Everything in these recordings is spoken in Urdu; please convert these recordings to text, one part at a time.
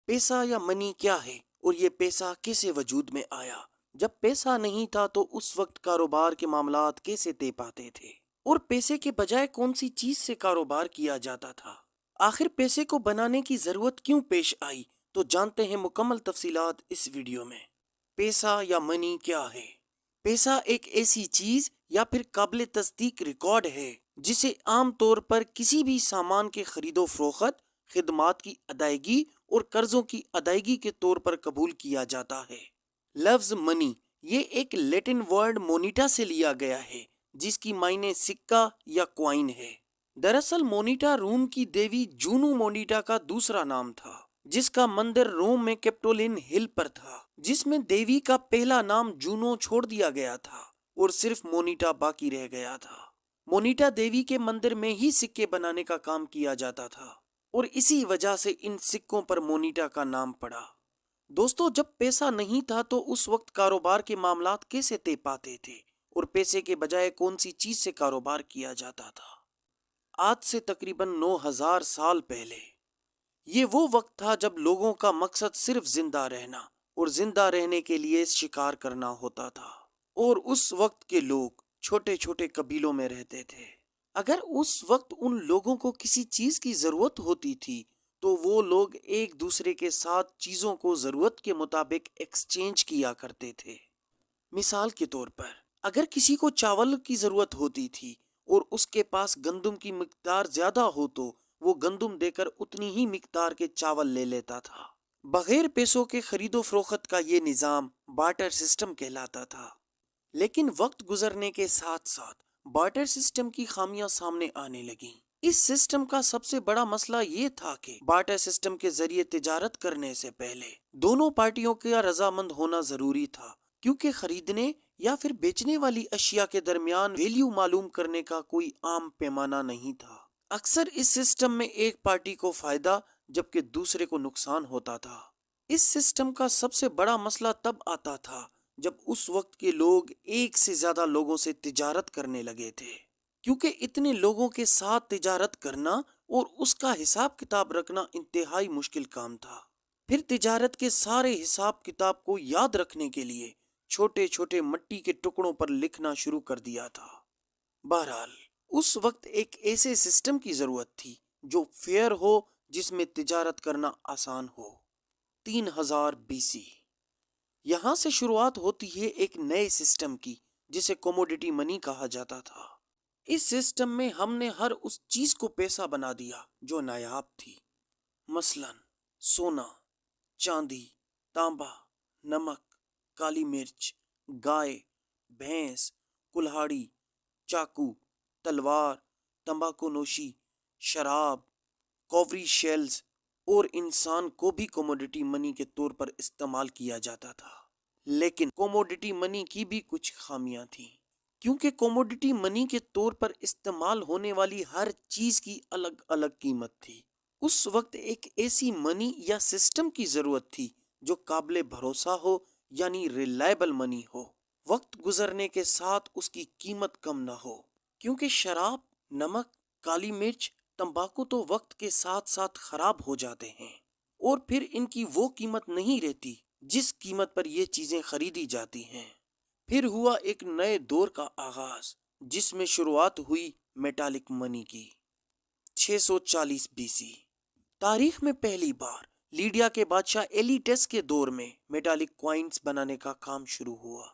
پیسہ یا منی کیا ہے اور یہ پیسہ کیسے وجود میں آیا؟ جب پیسہ نہیں تھا تو اس وقت کاروبار کے معاملات کیسے طے پاتے تھے؟ اور پیسے کے بجائے کون سی چیز سے کاروبار کیا جاتا تھا؟ آخر پیسے کو بنانے کی ضرورت کیوں پیش آئی؟ تو جانتے ہیں مکمل تفصیلات اس ویڈیو میں۔ پیسہ یا منی کیا ہے؟ پیسہ ایک ایسی چیز یا پھر قابل تصدیق ریکارڈ ہے جسے عام طور پر کسی بھی سامان کے خرید و فروخت، خدمات کی ادائیگی اور قرضوں کی ادائیگی کے طور پر قبول کیا جاتا ہے۔ لفظ منی یہ ایک لیٹن ورڈ مونیٹا سے لیا گیا ہے جس کی معنی سکہ یا کوائن ہے۔ دراصل مونیٹا روم کی دیوی جونو مونیٹا کا دوسرا نام تھا جس کا مندر روم میں کیپٹولین ہل پر تھا، جس میں دیوی کا پہلا نام جونو چھوڑ دیا گیا تھا اور صرف مونیٹا باقی رہ گیا تھا۔ مونیٹا دیوی کے مندر میں ہی سکے بنانے کا کام کیا جاتا تھا اور اسی وجہ سے ان سکوں پر مونیٹا کا نام پڑا۔ دوستو، جب پیسہ نہیں تھا تو اس وقت کاروبار کے معاملات کیسے طے پاتے تھے اور پیسے کے بجائے کون سی چیز سے کاروبار کیا جاتا تھا؟ آج سے تقریباً 9000 سال پہلے یہ وہ وقت تھا جب لوگوں کا مقصد صرف زندہ رہنا اور زندہ رہنے کے لیے شکار کرنا ہوتا تھا، اور اس وقت کے لوگ چھوٹے چھوٹے قبیلوں میں رہتے تھے۔ اگر اس وقت ان لوگوں کو کسی چیز کی ضرورت ہوتی تھی تو وہ لوگ ایک دوسرے کے ساتھ چیزوں کو ضرورت کے مطابق ایکسچینج کیا کرتے تھے۔ مثال کے طور پر اگر کسی کو چاول کی ضرورت ہوتی تھی اور اس کے پاس گندم کی مقدار زیادہ ہو تو وہ گندم دے کر اتنی ہی مقدار کے چاول لے لیتا تھا۔ بغیر پیسوں کے خرید و فروخت کا یہ نظام بارٹر سسٹم کہلاتا تھا۔ لیکن وقت گزرنے کے ساتھ ساتھ بارٹر سسٹم کی خامیاں سامنے آنے لگیں۔ اس سسٹم کا سب سے بڑا مسئلہ یہ تھا کہ بارٹر سسٹم کے ذریعے تجارت کرنے سے پہلے دونوں پارٹیوں کا رضامند ہونا ضروری تھا، کیونکہ خریدنے یا پھر بیچنے والی اشیاء کے درمیان ویلیو معلوم کرنے کا کوئی عام پیمانہ نہیں تھا۔ اکثر اس سسٹم میں ایک پارٹی کو فائدہ جبکہ دوسرے کو نقصان ہوتا تھا۔ اس سسٹم کا سب سے بڑا مسئلہ تب آتا تھا جب اس وقت کے لوگ ایک سے زیادہ لوگوں سے تجارت کرنے لگے تھے، کیونکہ اتنے لوگوں کے ساتھ تجارت کرنا اور اس کا حساب کتاب رکھنا انتہائی مشکل کام تھا۔ پھر تجارت کے سارے حساب کتاب کو یاد رکھنے کے لیے چھوٹے چھوٹے مٹی کے ٹکڑوں پر لکھنا شروع کر دیا تھا۔ بہرحال اس وقت ایک ایسے سسٹم کی ضرورت تھی جو فیئر ہو، جس میں تجارت کرنا آسان ہو۔ 3000 BC یہاں سے شروعات ہوتی ہے ایک نئے سسٹم کی جسے کوموڈیٹی منی کہا جاتا تھا۔ اس سسٹم میں ہم نے ہر اس چیز کو پیسہ بنا دیا جو نایاب تھی، مثلا سونا، چاندی، تانبا، نمک، کالی مرچ، گائے، بھینس، کلہاڑی، چاقو، تلوار، تمباکو نوشی، شراب، کووری شیلز، اور انسان کو بھی کوموڈیٹی منی کے طور پر استعمال کیا جاتا تھا۔ لیکن کوموڈیٹی منی کی بھی کچھ خامیاں تھیں، کیونکہ کوموڈیٹی منی کے طور پر استعمال ہونے والی ہر چیز کی الگ الگ قیمت تھی۔ اس وقت ایک ایسی منی یا سسٹم کی ضرورت تھی جو قابل بھروسہ ہو، یعنی ریلائبل منی ہو۔ وقت گزرنے کے ساتھ اس کی قیمت کم نہ ہو، کیونکہ شراب، نمک، کالی مرچ، تمباکو تو وقت کے ساتھ ساتھ خراب ہو جاتے ہیں اور پھر ان کی وہ قیمت نہیں رہتی جس قیمت پر یہ چیزیں خریدی جاتی ہیں۔ پھر ہوا ایک نئے دور کا آغاز جس میں شروعات ہوئی میٹالک منی کی۔ 640 BC تاریخ میں پہلی بار لیڈیا کے بادشاہ ایلیٹس کے دور میں میٹالک کوائنز بنانے کا کام شروع ہوا۔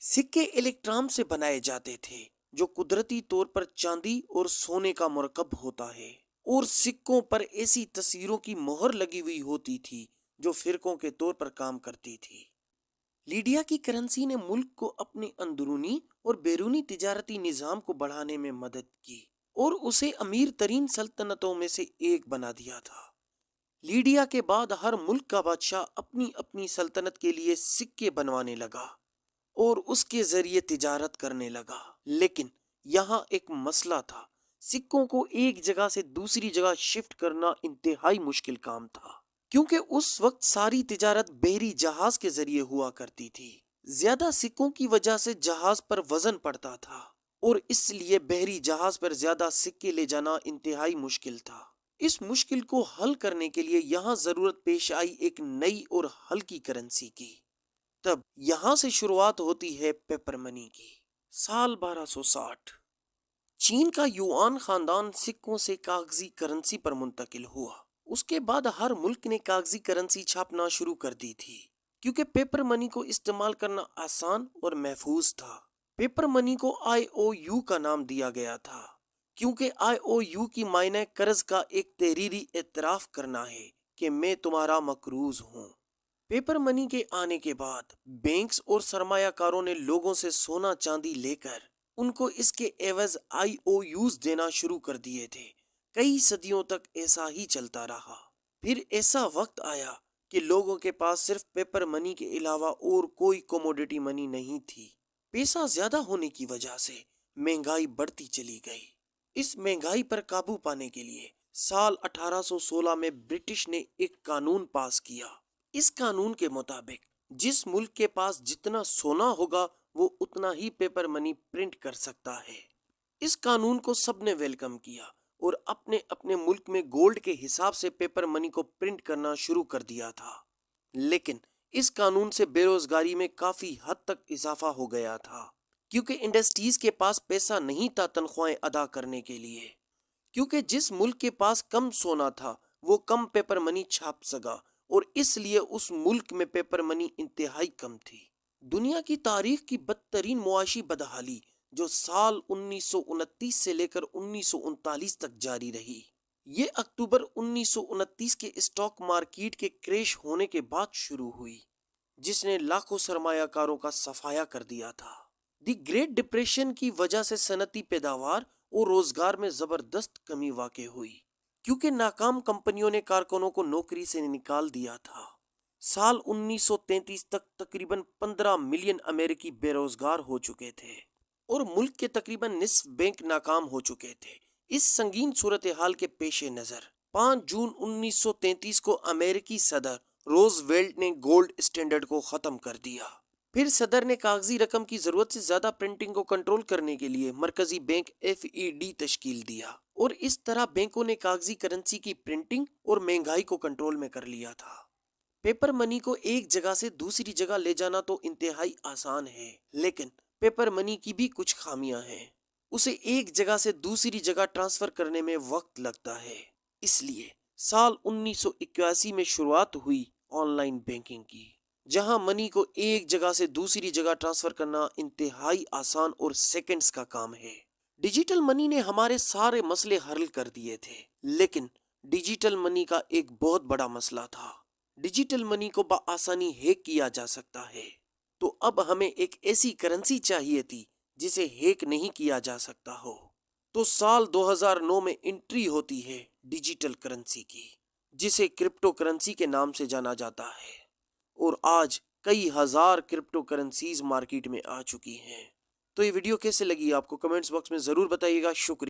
سکے الیکٹرام سے بنائے جاتے تھے جو قدرتی طور پر چاندی اور سونے کا مرکب ہوتا ہے، اور سکوں پر ایسی تصویروں کی مہر لگی ہوئی ہوتی تھی جو فرقوں کے طور پر کام کرتی تھی۔ لیڈیا کی کرنسی نے ملک کو اپنے اندرونی اور بیرونی تجارتی نظام کو بڑھانے میں مدد کی اور اسے امیر ترین سلطنتوں میں سے ایک بنا دیا تھا۔ لیڈیا کے بعد ہر ملک کا بادشاہ اپنی اپنی سلطنت کے لیے سکے بنوانے لگا اور اس کے ذریعے تجارت کرنے لگا۔ لیکن یہاں ایک مسئلہ تھا، سکوں کو ایک جگہ سے دوسری جگہ شفٹ کرنا انتہائی مشکل کام تھا، کیونکہ اس وقت ساری تجارت بحری جہاز کے ذریعے ہوا کرتی تھی۔ زیادہ سکوں کی وجہ سے جہاز پر وزن پڑتا تھا اور اس لیے بحری جہاز پر زیادہ سکے لے جانا انتہائی مشکل تھا۔ اس مشکل کو حل کرنے کے لیے یہاں ضرورت پیش آئی ایک نئی اور ہلکی کرنسی کی۔ تب یہاں سے شروعات ہوتی ہے پیپر منی کی۔ سال 1260 چین کا یوان خاندان سکوں سے کاغذی کرنسی پر منتقل ہوا۔ اس کے بعد ہر ملک نے کاغذی کرنسی چھاپنا شروع کر دی تھی، کیونکہ پیپر منی کو استعمال کرنا آسان اور محفوظ تھا۔ پیپر منی کو IOU کا نام دیا گیا تھا، کیونکہ IOU کی معنی قرض کا ایک تحریری اعتراف کرنا ہے کہ میں تمہارا مقروض ہوں۔ پیپر منی کے آنے کے بعد بینکس اور سرمایہ کاروں نے لوگوں سے سونا چاندی لے کر ان کو اس کے عوض IOUs دینا شروع کر دیے تھے۔ کئی صدیوں تک ایسا ہی چلتا رہا۔ پھر ایسا وقت آیا کہ لوگوں کے پاس صرف پیپر منی کے علاوہ اور کوئی کوموڈیٹی منی نہیں تھی۔ پیسہ زیادہ ہونے کی وجہ سے مہنگائی بڑھتی چلی گئی۔ اس مہنگائی پر قابو پانے کے لیے سال 1816 میں برٹش نے ایک قانون پاس کیا۔ اس قانون کے مطابق جس ملک کے پاس جتنا سونا ہوگا وہ اتنا ہی پیپر منی پرنٹ کر سکتا ہے۔ اس قانون کو سب نے ویلکم کیا اور اپنے اپنے ملک میں گولڈ کے حساب سے پیپر منی کو پرنٹ کرنا شروع کر دیا تھا۔ لیکن اس قانون سے بے روزگاری میں کافی حد تک اضافہ ہو گیا تھا، کیونکہ انڈسٹریز کے پاس پیسہ نہیں تھا تنخواہیں ادا کرنے کے لیے۔ کیونکہ جس ملک کے پاس کم سونا تھا وہ کم پیپر منی چھاپ سکا، اور اس لیے اس ملک میں پیپر منی انتہائی کم تھی۔ دنیا کی تاریخ کی بدترین معاشی بدحالی جو سال 1929 سے لے کر 1939 تک جاری رہی، یہ اکتوبر 1929 کے اسٹاک مارکیٹ کے کریش ہونے کے بعد شروع ہوئی، جس نے لاکھوں سرمایہ کاروں کا صفایا کر دیا تھا۔ دی گریٹ ڈپریشن کی وجہ سے صنعتی پیداوار اور روزگار میں زبردست کمی واقع ہوئی، کیونکہ ناکام کمپنیوں نے کارکنوں کو نوکری سے نکال دیا تھا۔ سال 1933 تک تقریباً 15 ملین امریکی بے روزگار ہو چکے تھے اور ملک کے تقریباً نصف بینک ناکام ہو چکے تھے۔ اس سنگین صورتحال کے پیش نظر 5 جون 1933 کو امریکی صدر روز ویلٹ نے گولڈ اسٹینڈرڈ کو ختم کر دیا۔ پھر صدر نے کاغذی رقم کی ضرورت سے زیادہ پرنٹنگ کو کنٹرول کرنے کے لیے مرکزی بینک FED تشکیل دیا، اور اس طرح بینکوں نے کاغذی کرنسی کی پرنٹنگ اور مہنگائی کو کنٹرول میں کر لیا تھا۔ پیپر منی کو ایک جگہ سے دوسری جگہ لے جانا تو انتہائی آسان ہے، لیکن پیپر منی کی بھی کچھ خامیاں ہیں۔ اسے ایک جگہ سے دوسری جگہ ٹرانسفر کرنے میں وقت لگتا ہے۔ اس لیے سال 1981 میں شروعات ہوئی آن لائن بینکنگ کی، جہاں منی کو ایک جگہ سے دوسری جگہ ٹرانسفر کرنا انتہائی آسان اور سیکنڈز کا کام ہے۔ ڈیجیٹل منی نے ہمارے سارے مسئلے حل کر دیے تھے، لیکن ڈیجیٹل منی کا ایک بہت بڑا مسئلہ تھا۔ ڈیجیٹل منی کو بآسانی ہیک کیا جا سکتا ہے، تو اب ہمیں ایک ایسی کرنسی چاہیے تھی جسے ہیک نہیں کیا جا سکتا ہو۔ تو سال 2009 میں انٹری ہوتی ہے ڈیجیٹل کرنسی کی، جسے کرپٹو کرنسی کے نام سے جانا جاتا ہے، اور آج کئی ہزار کرپٹو کرنسیز مارکیٹ میں آ چکی ہیں۔ تو یہ ویڈیو کیسے لگی آپ کو کمنٹس باکس میں ضرور بتائیے گا۔ شکریہ۔